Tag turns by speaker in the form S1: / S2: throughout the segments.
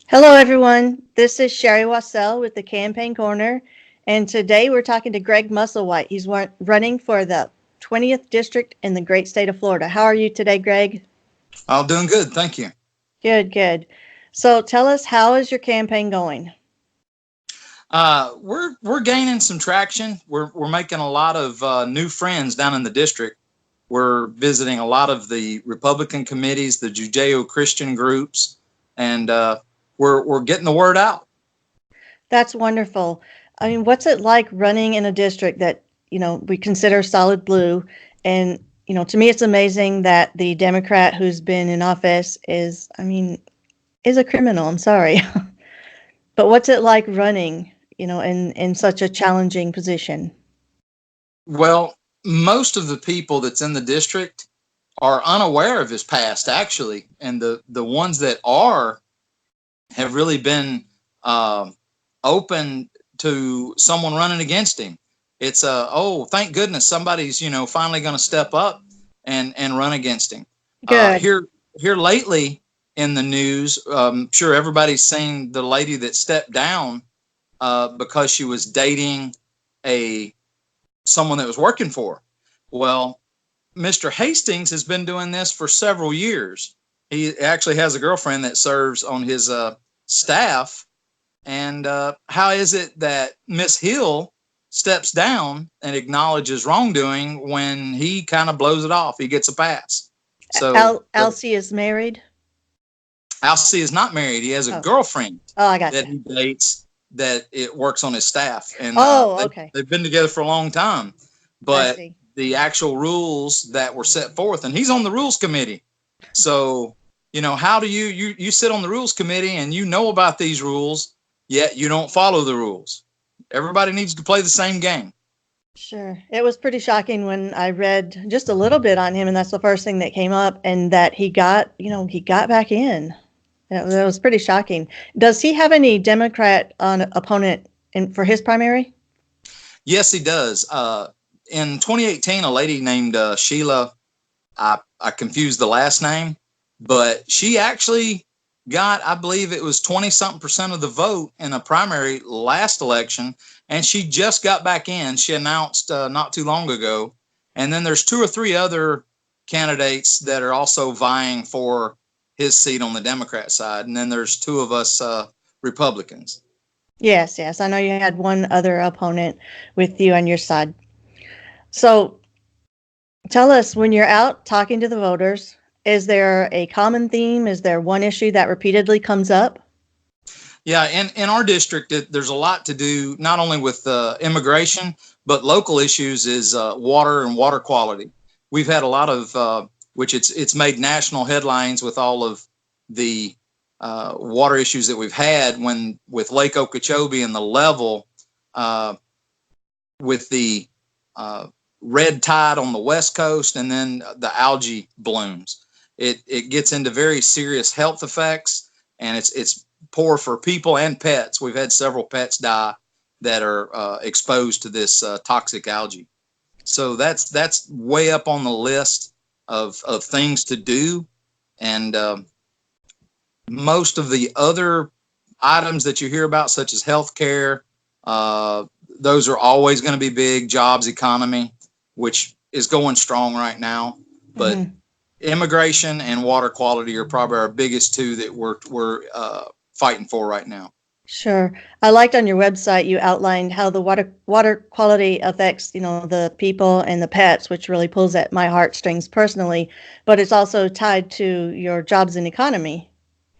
S1: Hello, everyone. This is Sherry Wassell with the Campaign Corner, and today we're talking to Greg Musselwhite. He's running for the 20th District in the great state of Florida. How are you today, Greg?
S2: I'm doing good, thank you.
S1: Good, good. So tell us, how is your campaign going?
S2: We're gaining some traction. We're making a lot of new friends down in the district. We're visiting a lot of the Republican committees, the Judeo-Christian groups, and we're getting the word out.
S1: That's wonderful. I mean, what's it like running in a district that, we consider solid blue? And, to me, it's amazing that the Democrat who's been in office is a criminal. I'm sorry. But what's it like running, in such a challenging position?
S2: Well, most of the people that's in the district are unaware of his past, actually, and the ones that are have really been uh, open to someone running against him. It's oh, thank goodness somebody's finally going to step up and run against him.
S1: Good.
S2: Here lately in the news, sure everybody's seen the lady that stepped down because she was dating a someone that was working for her. Well, Mr. Hastings has been doing this for several years. He actually has a girlfriend that serves on his staff. And how is it that Miss Hill steps down and acknowledges wrongdoing when he kind of blows it off? He gets a pass. So
S1: Alcy is married.
S2: Alcee is not married. He has a
S1: Oh,
S2: girlfriend
S1: oh, I got
S2: that
S1: you.
S2: he dates that it works on his staff, and
S1: Oh, okay.
S2: they've been together for a long time.
S1: I
S2: But
S1: see.
S2: the actual rules that were set forth, and he's on the rules committee, so how do you sit on the rules committee and you know about these rules, yet you don't follow the rules? Everybody needs to play the same game.
S1: Sure. It was pretty shocking when I read just a little bit on him, and that's the first thing that came up, and that he got back in. That was pretty shocking. Does he have any Democrat opponent for his primary?
S2: Yes, he does. In 2018, a lady named Sheila, I confused the last name, but she actually got, I believe it was 20 something percent of the vote in a primary last election, and she just got back in. She announced not too long ago. And then there's two or three other candidates that are also vying for his seat on the Democrat side, and then there's two of us Republicans.
S1: Yes, yes. I know you had one other opponent with you on your side. So tell us, when you're out talking to the voters, is there a common theme? Is there one issue that repeatedly comes up?
S2: Yeah, in our district, there's a lot to do, not only with immigration, but local issues is water and water quality. We've had a lot of, which it's made national headlines with all of the water issues that we've had when with Lake Okeechobee and the level uh, with the red tide on the west coast and then the algae blooms. It gets into very serious health effects, and it's poor for people and pets. We've had several pets die that are exposed to this toxic algae. So that's way up on the list of things to do, and most of the other items that you hear about, such as healthcare, uh, those are always going to be big. Jobs, economy, which is going strong right now, but
S1: Hmm.
S2: immigration and water quality are probably our biggest two that we're fighting for right now.
S1: Sure. I liked on your website you outlined how the water quality affects, the people and the pets, which really pulls at my heartstrings personally, but it's also tied to your jobs and economy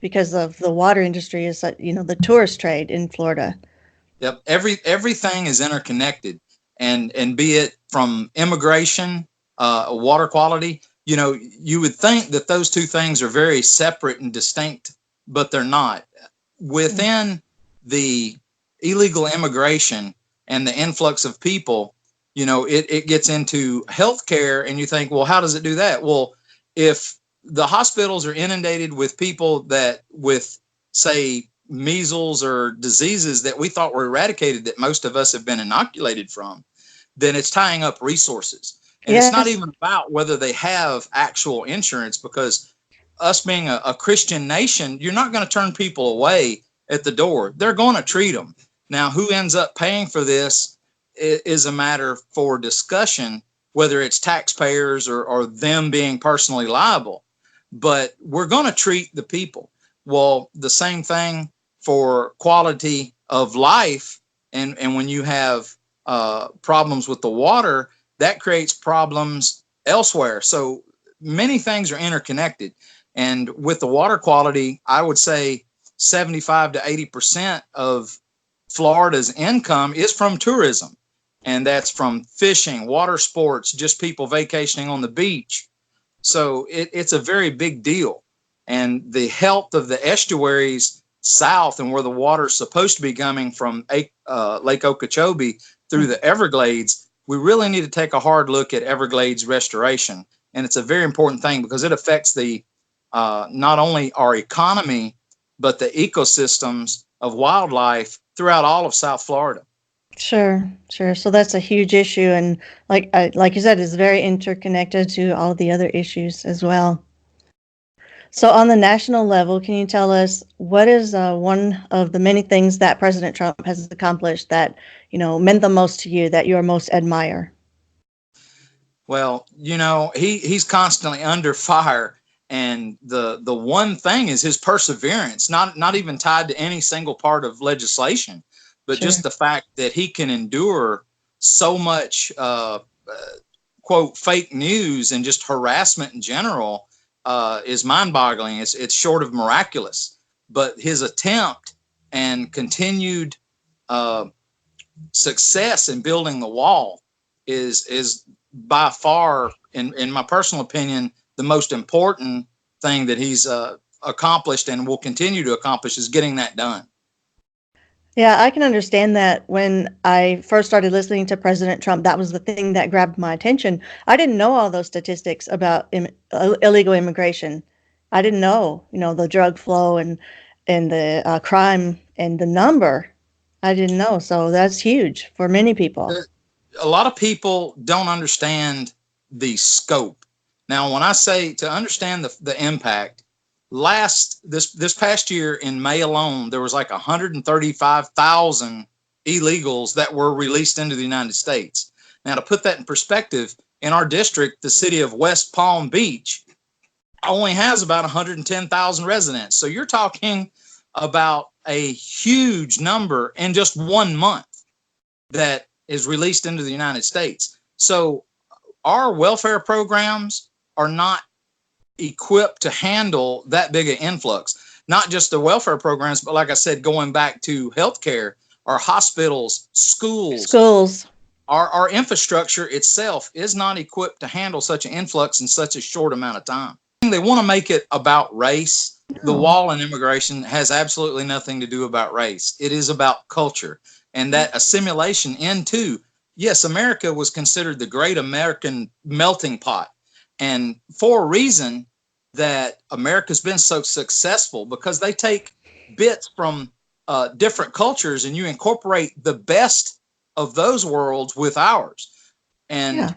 S1: because of the water industry is, the tourist trade in Florida.
S2: Yep, everything is interconnected, and be it from immigration, water quality. You would think that those two things are very separate and distinct, but they're not. Within the illegal immigration and the influx of people, it gets into healthcare, and you think, well, how does it do that? Well, if the hospitals are inundated with people that with, say, measles or diseases that we thought were eradicated that most of us have been inoculated from, then it's tying up resources. And it's not
S1: Yes.
S2: even about whether they have actual insurance, because us being a Christian nation, you're not going to turn people away at the door. They're going to treat them. Now, who ends up paying for this is a matter for discussion, whether it's taxpayers or them being personally liable. But we're going to treat the people. Well, the same thing for quality of life. And when you have problems with the water, that creates problems elsewhere. So many things are interconnected. And with the water quality, I would say 75 to 80% of Florida's income is from tourism. And that's from fishing, water sports, just people vacationing on the beach. So it's a very big deal. And the health of the estuaries south and where the water is supposed to be coming from Lake Okeechobee through the Everglades, we really need to take a hard look at Everglades restoration. And it's a very important thing because it affects the not only our economy, but the ecosystems of wildlife throughout all of South Florida.
S1: Sure, sure. So that's a huge issue, and like you said, it's very interconnected to all the other issues as well. So on the national level, can you tell us what is one of the many things that President Trump has accomplished that, meant the most to you, that you are most admire?
S2: Well, he's constantly under fire, and the one thing is his perseverance, not even tied to any single part of legislation, but
S1: Sure.
S2: just the fact that he can endure so much quote fake news and just harassment in general is mind-boggling. It's short of miraculous, but his attempt and continued success in building the wall is by far, in my personal opinion, the most important thing that he's accomplished and will continue to accomplish is getting that done.
S1: Yeah, I can understand that. When I first started listening to President Trump, that was the thing that grabbed my attention. I didn't know all those statistics about illegal immigration. I didn't know, the drug flow and the crime and the number. I didn't know. So that's huge for many people.
S2: A lot of people don't understand the scope. Now, when I say to understand the impact, this past year in May alone, there was like 135,000 illegals that were released into the United States. Now, to put that in perspective, in our district, the city of West Palm Beach only has about 110,000 residents. So you're talking about a huge number in just 1 month that is released into the United States. So our welfare programs are not equipped to handle that big an influx. Not just the welfare programs, but like I said, going back to healthcare, our hospitals,
S1: Schools.
S2: our infrastructure itself is not equipped to handle such an influx in such a short amount of time. They want to make it about race. The
S1: No.
S2: wall and immigration has absolutely nothing to do about race. It is about culture and that assimilation into, yes, America was considered the great American melting pot. And for a reason that America's been so successful, because they take bits from different cultures and you incorporate the best of those worlds with ours. And
S1: Yeah.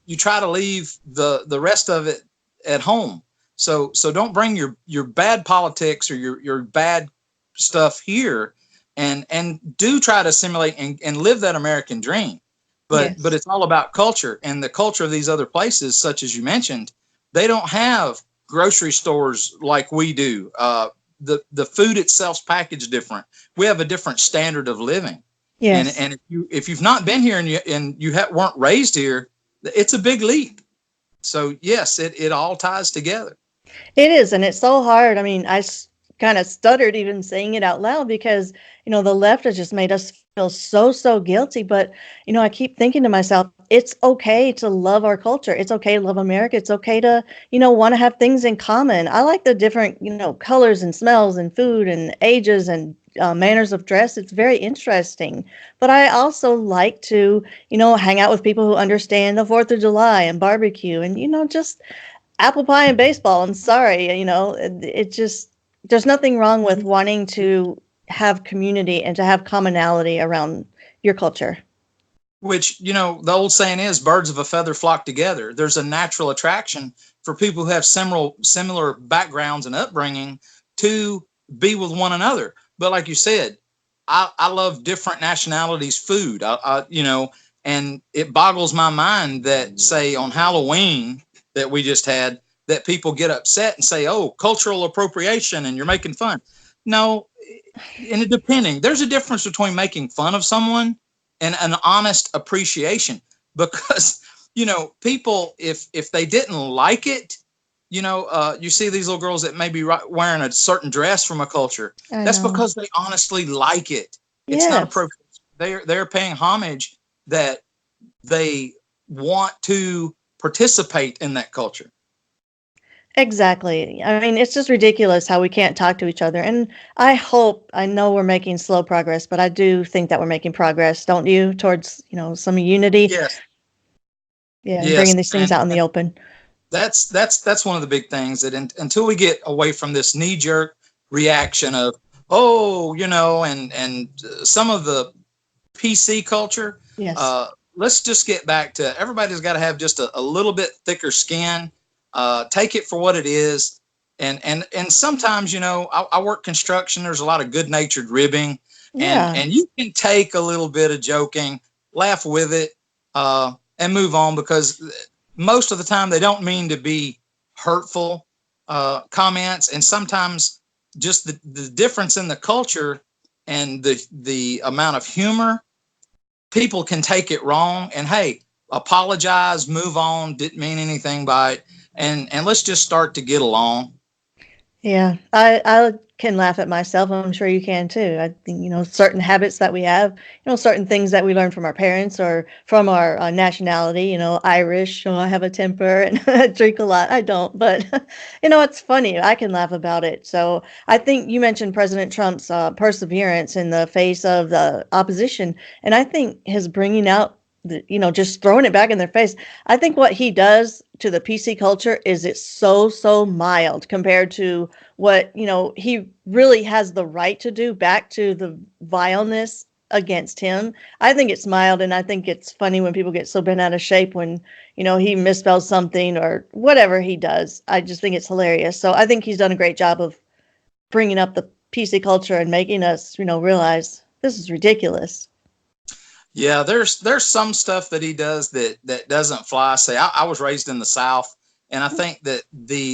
S2: you try to leave the rest of it at home. So don't bring your bad politics or your bad stuff here, and do try to assimilate and live that American dream. But
S1: Yes.
S2: it's all about culture, and the culture of these other places, such as you mentioned, they don't have grocery stores like we do. The food itself's packaged different. We have a different standard of living.
S1: Yes.
S2: And if you've not been here and you weren't raised here, it's a big leap. So yes, it all ties together.
S1: It is, and it's so hard. I mean, I kind of stuttered even saying it out loud because, the left has just made us feel so guilty. But, I keep thinking to myself, it's okay to love our culture. It's okay to love America. It's okay to, want to have things in common. I like the different, colors and smells and food and ages and manners of dress. It's very interesting. But I also like to, hang out with people who understand the 4th of July and barbecue and, just apple pie and baseball. I'm sorry, it just, there's nothing wrong with wanting to have community and to have commonality around your culture.
S2: Which, the old saying is birds of a feather flock together. There's a natural attraction for people who have similar backgrounds and upbringing to be with one another. But like you said, I love different nationalities' food. And it boggles my mind that, say, on Halloween that we just had, that people get upset and say, "Oh, cultural appropriation," and you're making fun. No, and it depending, there's a difference between making fun of someone and an honest appreciation. Because people, if they didn't like it, you see these little girls that may be wearing a certain dress from a culture.
S1: I
S2: That's
S1: know.
S2: because they honestly like it. It's not
S1: Yes,
S2: appropriate. They're paying homage, that they want to participate in that culture.
S1: exactly. I mean, it's just ridiculous how we can't talk to each other. And I know we're making slow progress, but I do think that we're making progress, don't you, towards, some unity?
S2: Yes,
S1: Yeah, and
S2: yes,
S1: bringing these things out in the open.
S2: that's one of the big things, that until we get away from this knee jerk reaction of, oh, and some of the PC culture.
S1: Yes.
S2: Uh, let's just get back to, everybody's got to have just a little bit thicker skin. Take it for what it is. And sometimes, I work construction. There's a lot of good natured ribbing, and
S1: Yeah.
S2: you can take a little bit of joking, laugh with it, and move on, because most of the time they don't mean to be hurtful comments. And sometimes just the difference in the culture and the amount of humor, people can take it wrong. And hey, apologize, move on, didn't mean anything by it, and let's just start to get along.
S1: Yeah, I can laugh at myself. I'm sure you can too. I think, certain habits that we have, certain things that we learn from our parents or from our nationality, Irish. I have a temper and I drink a lot. I don't, but it's funny. I can laugh about it. So I think you mentioned President Trump's perseverance in the face of the opposition, and I think his bringing out just throwing it back in their face. I think what he does to the PC culture is it's so mild compared to what, he really has the right to do back to the vileness against him. I think it's mild, and I think it's funny when people get so bent out of shape when, he misspells something or whatever he does. I just think it's hilarious. So I think he's done a great job of bringing up the PC culture and making us, realize this is ridiculous.
S2: Yeah, there's some stuff that he does that doesn't fly. Say, I was raised in the South, and I think that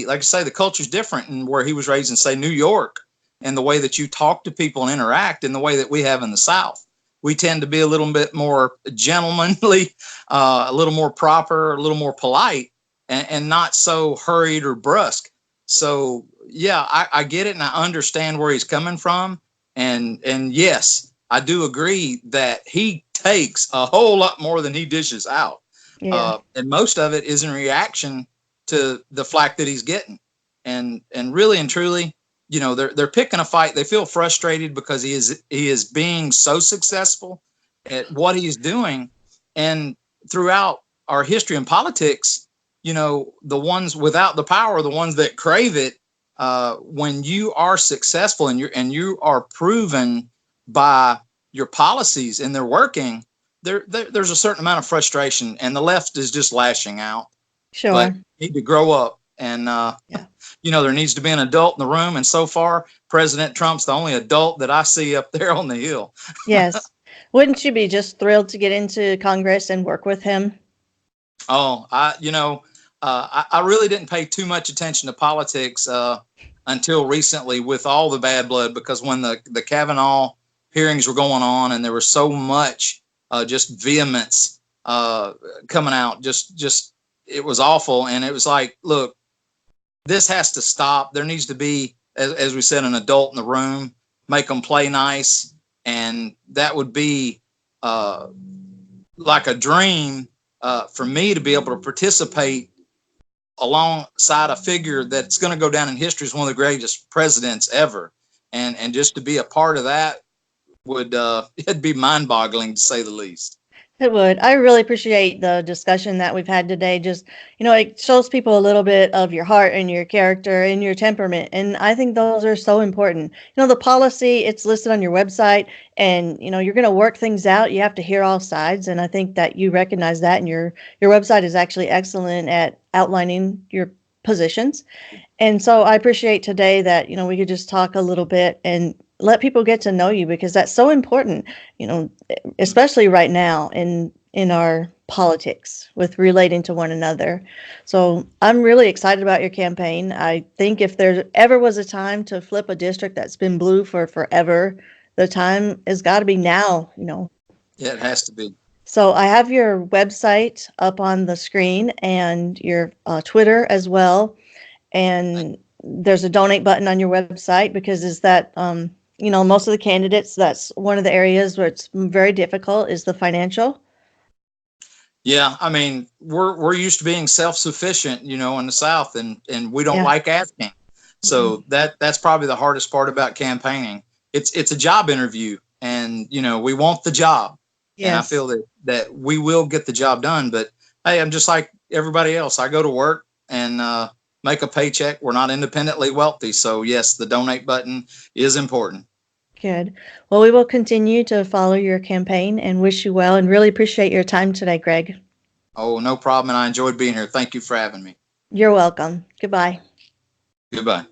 S2: like I say, the culture's different in where he was raised in, say, New York, and the way that you talk to people and interact, and the way that we have in the South. We tend to be a little bit more gentlemanly, a little more proper, a little more polite, and not so hurried or brusque. So yeah, I get it, and I understand where he's coming from, and yes, I do agree that he takes a whole lot more than he dishes out.
S1: Yeah.
S2: And most of it is in reaction to the flack that he's getting. And really and truly, they're picking a fight. They feel frustrated because he is being so successful at what he's doing. And throughout our history and politics, the ones without the power are the ones that crave it. When you are successful and you are proven by your policies and they're working, there's a certain amount of frustration, and the left is just lashing out. But
S1: Sure.
S2: you need to grow up, and
S1: Yeah.
S2: there needs to be an adult in the room. And so far, President Trump's the only adult that I see up there on the hill.
S1: Yes. Wouldn't you be just thrilled to get into Congress and work with him?
S2: Oh, I really didn't pay too much attention to politics until recently with all the bad blood, because when the Kavanaugh hearings were going on and there was so much just vehemence coming out, just it was awful. And it was like, look, this has to stop. There needs to be, as we said, an adult in the room, make them play nice. And that would be like a dream for me to be able to participate alongside a figure that's going to go down in history as one of the greatest presidents ever. And just to be a part of that would it'd be mind boggling, to say the least.
S1: It would. I really appreciate the discussion that we've had today. Just, it shows people a little bit of your heart and your character and your temperament. And I think those are so important. The policy, it's listed on your website, and, you're going to work things out. You have to hear all sides. And I think that you recognize that. And your website is actually excellent at outlining your positions. And so I appreciate today that, we could just talk a little bit and let people get to know you, because that's so important, especially right now in our politics with relating to one another. So I'm really excited about your campaign. I think if there ever was a time to flip a district that's been blue for forever, the time has got to be now.
S2: Yeah, it has to be.
S1: So I have your website up on the screen and your Twitter as well. And there's a donate button on your website, because is that, most of the candidates, that's one of the areas where it's very difficult, is the financial.
S2: Yeah, I mean, we're used to being self-sufficient, in the South, and we don't
S1: Yeah.
S2: like asking. So that's probably the hardest part about campaigning. It's a job interview, and we want the job, and I
S1: Yes.
S2: feel that we will get the job done. But hey, I'm just like everybody else. I go to work and make a paycheck. We're not independently wealthy, so yes, the donate button is important.
S1: Good. Well, we will continue to follow your campaign and wish you well, and really appreciate your time today, Greg.
S2: Oh, no problem, and I enjoyed being here. Thank you for having me.
S1: You're welcome. Goodbye.
S2: Goodbye.